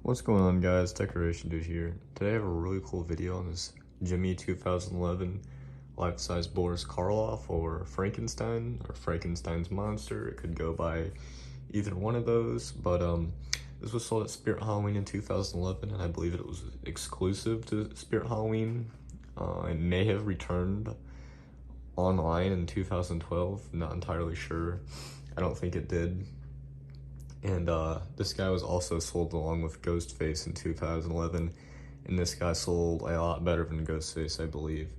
What's going on, guys? Decoration Dude here. Today I have a really cool video on this Gemmy 2011 life-size Boris Karloff or Frankenstein or Frankenstein's monster. It could go by either one of those, but this was sold at Spirit Halloween in 2011, and I believe it was exclusive to Spirit Halloween. It may have returned online in 2012. Not entirely sure. I don't think it did. And this guy was also sold along with Ghostface in 2011, and this guy sold a lot better than Ghostface, I believe.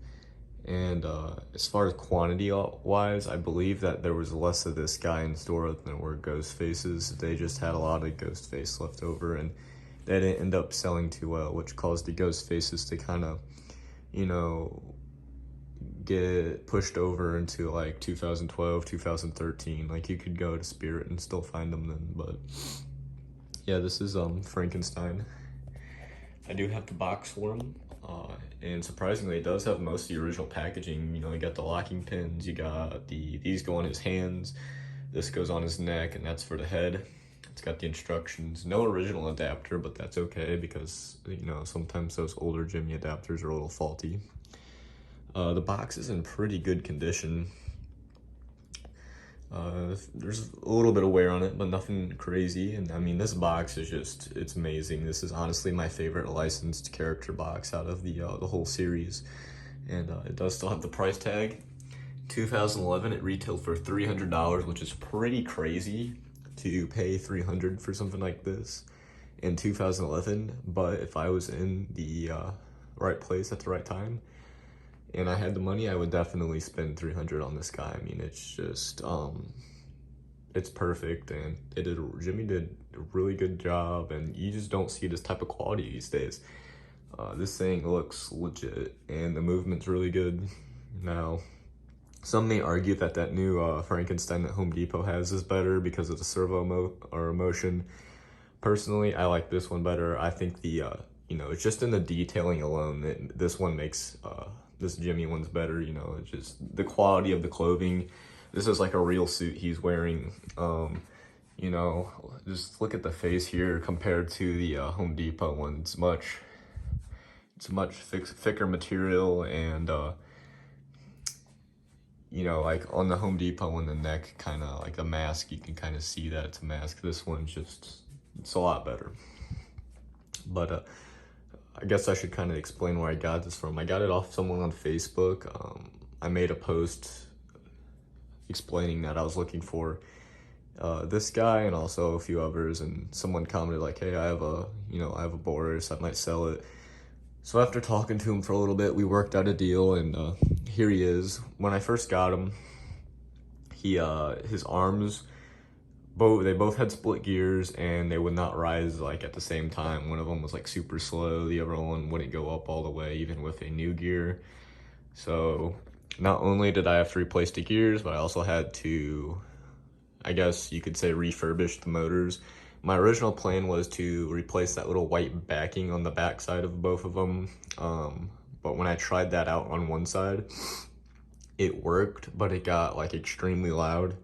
And as far as quantity wise, I believe that there was less of this guy in store than there were Ghostfaces. They just had a lot of Ghostface left over, and they didn't end up selling too well, which caused the Ghostfaces to kind of, get pushed over into like 2012, 2013. Like, you could go to Spirit and still find them then. But yeah, this is Frankenstein. I do have the box for him, and surprisingly it does have most of the original packaging. You got the locking pins, you got these go on his hands, this goes on his neck, and that's for the head. It's got the instructions. No original adapter, but that's okay because sometimes those older Gemmy adapters are a little faulty. The box is in pretty good condition. There's a little bit of wear on it, but nothing crazy. And I mean, this box is it's amazing. This is honestly my favorite licensed character box out of the whole series. And it does still have the price tag. 2011, it retailed for $300, which is pretty crazy to pay $300 for something like this in 2011. But if I was in the right place at the right time, and I had the money, I would definitely spend $300 on this guy. I mean, it's just, it's perfect, and Gemmy did a really good job, and you just don't see this type of quality these days. This thing looks legit, and the movement's really good. Now, some may argue that new Frankenstein that Home Depot has is better because of the servo motion. Personally, I like this one better. I think the, it's just in the detailing alone that this one makes, this Gemmy one's better. It's just the quality of the clothing. This is like a real suit he's wearing. Just look at the face here compared to the Home Depot one. It's much thicker material, and like on the Home Depot one, the neck kind of like the mask, you can kind of see that it's a mask. This one's it's a lot better. But I guess I should kind of explain where I got this from. I got it off someone on Facebook. I made a post explaining that I was looking for this guy and also a few others, and someone commented like, hey, I have a Boris, I might sell it. So after talking to him for a little bit, we worked out a deal, and here he is. When I first got him, his arms, they both had split gears, and they would not rise like at the same time. One of them was like super slow, the other one wouldn't go up all the way even with a new gear. So not only did I have to replace the gears, but I also had to, I guess you could say, refurbish the motors. My original plan was to replace that little white backing on the back side of both of them, but when I tried that out on one side, it worked, but it got like extremely loud.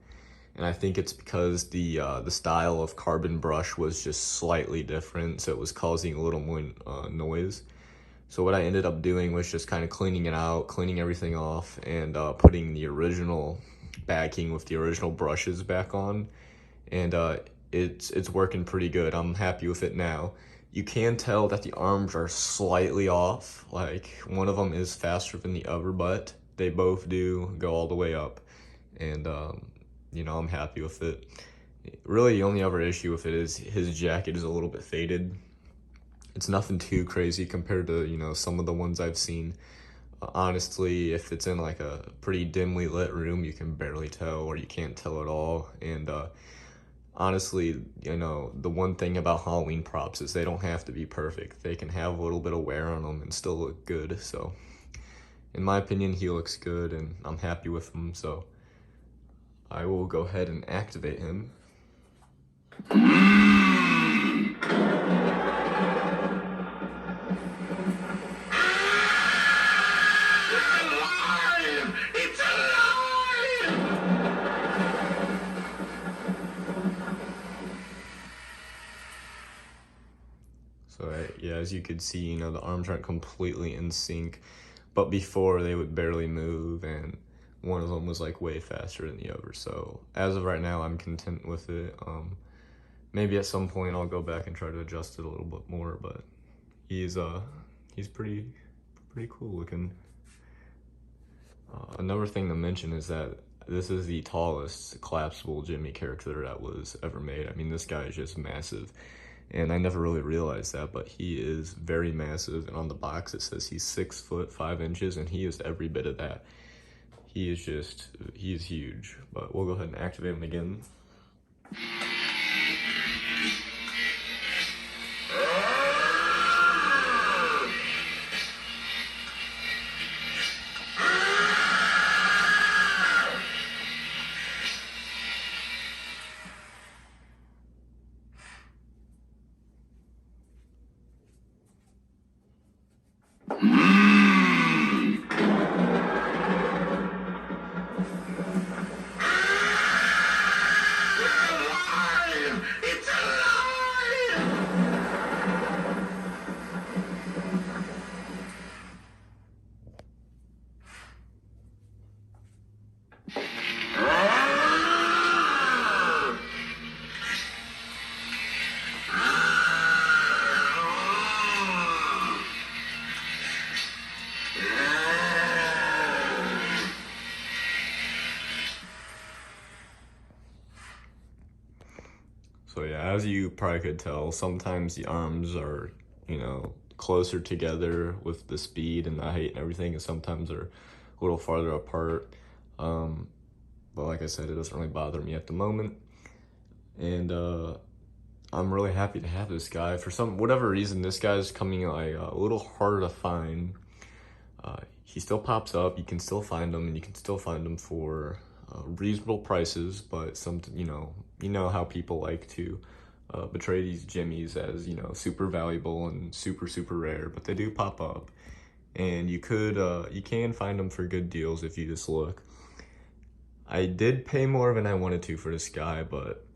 And I think it's because the style of carbon brush was just slightly different, so it was causing a little more noise. So what I ended up doing was just kind of cleaning it out, cleaning everything off, and putting the original backing with the original brushes back on. And it's working pretty good. I'm happy with it now. You can tell that the arms are slightly off. Like, one of them is faster than the other, but they both do go all the way up. And I'm happy with it. Really, the only other issue with it is his jacket is a little bit faded. It's nothing too crazy compared to, some of the ones I've seen. Honestly, if it's in like a pretty dimly lit room, you can barely tell, or you can't tell at all. And honestly, the one thing about Halloween props is they don't have to be perfect. They can have a little bit of wear on them and still look good. So in my opinion, he looks good, and I'm happy with him. So I will go ahead and activate him. It's alive! So yeah, as you could see, you know, the arms aren't completely in sync, but before they would barely move, and one of them was like way faster than the other. So as of right now, I'm content with it. Maybe at some point I'll go back and try to adjust it a little bit more, but he's pretty cool looking. Another thing to mention is that this is the tallest collapsible Gemmy character that was ever made. I mean, this guy is just massive. And I never really realized that, but he is very massive. And on the box, it says he's 6 foot 5 inches, and he is every bit of that. He is huge. But we'll go ahead and activate him again. It's alive! So yeah, as you probably could tell, sometimes the arms are, you know, closer together with the speed and the height and everything, and sometimes they're a little farther apart. But like I said, it doesn't really bother me at the moment. And I'm really happy to have this guy. For whatever reason, this guy's coming like a little harder to find. He still pops up. You can still find him, and you can still find him for reasonable prices. But you know how people like to portray these Jimmys as, you know, super valuable and super rare. But they do pop up, and you can find them for good deals if you just look. I did pay more than I wanted to for this guy, but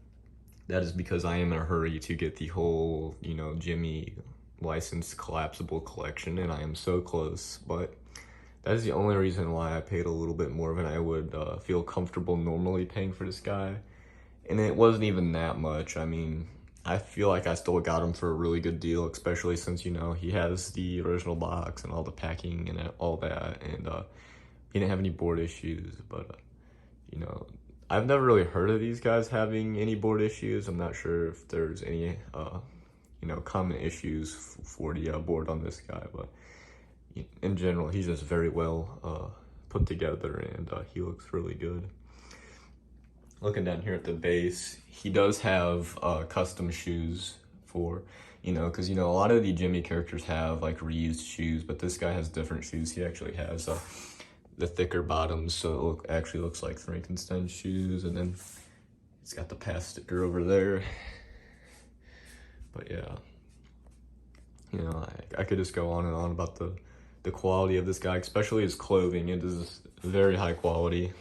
that is because I am in a hurry to get the whole, you know, Gemmy licensed collapsible collection, and I am so close. But that is the only reason why I paid a little bit more than I would feel comfortable normally paying for this guy. And it wasn't even that much. I mean, I feel like I still got him for a really good deal, especially since, you know, he has the original box and all the packing and all that, and he didn't have any board issues. But you know, I've never really heard of these guys having any board issues. I'm not sure if there's any you know, common issues for the board on this guy, but in general, he's just very well put together, and he looks really good. Looking down here at the base, he does have custom shoes for, you know, because, you know, a lot of the Gemmy characters have like reused shoes, but this guy has different shoes. He actually has the thicker bottoms, so it actually looks like Frankenstein shoes, and then it's got the pass sticker over there. But yeah, you know, I could just go on and on about the quality of this guy, especially his clothing. It is very high quality.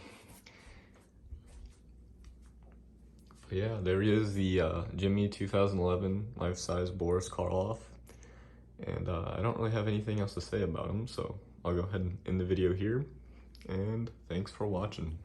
But yeah, there he is, the Gemmy 2011 life-size Boris Karloff. And I don't really have anything else to say about him, so I'll go ahead and end the video here. And thanks for watching.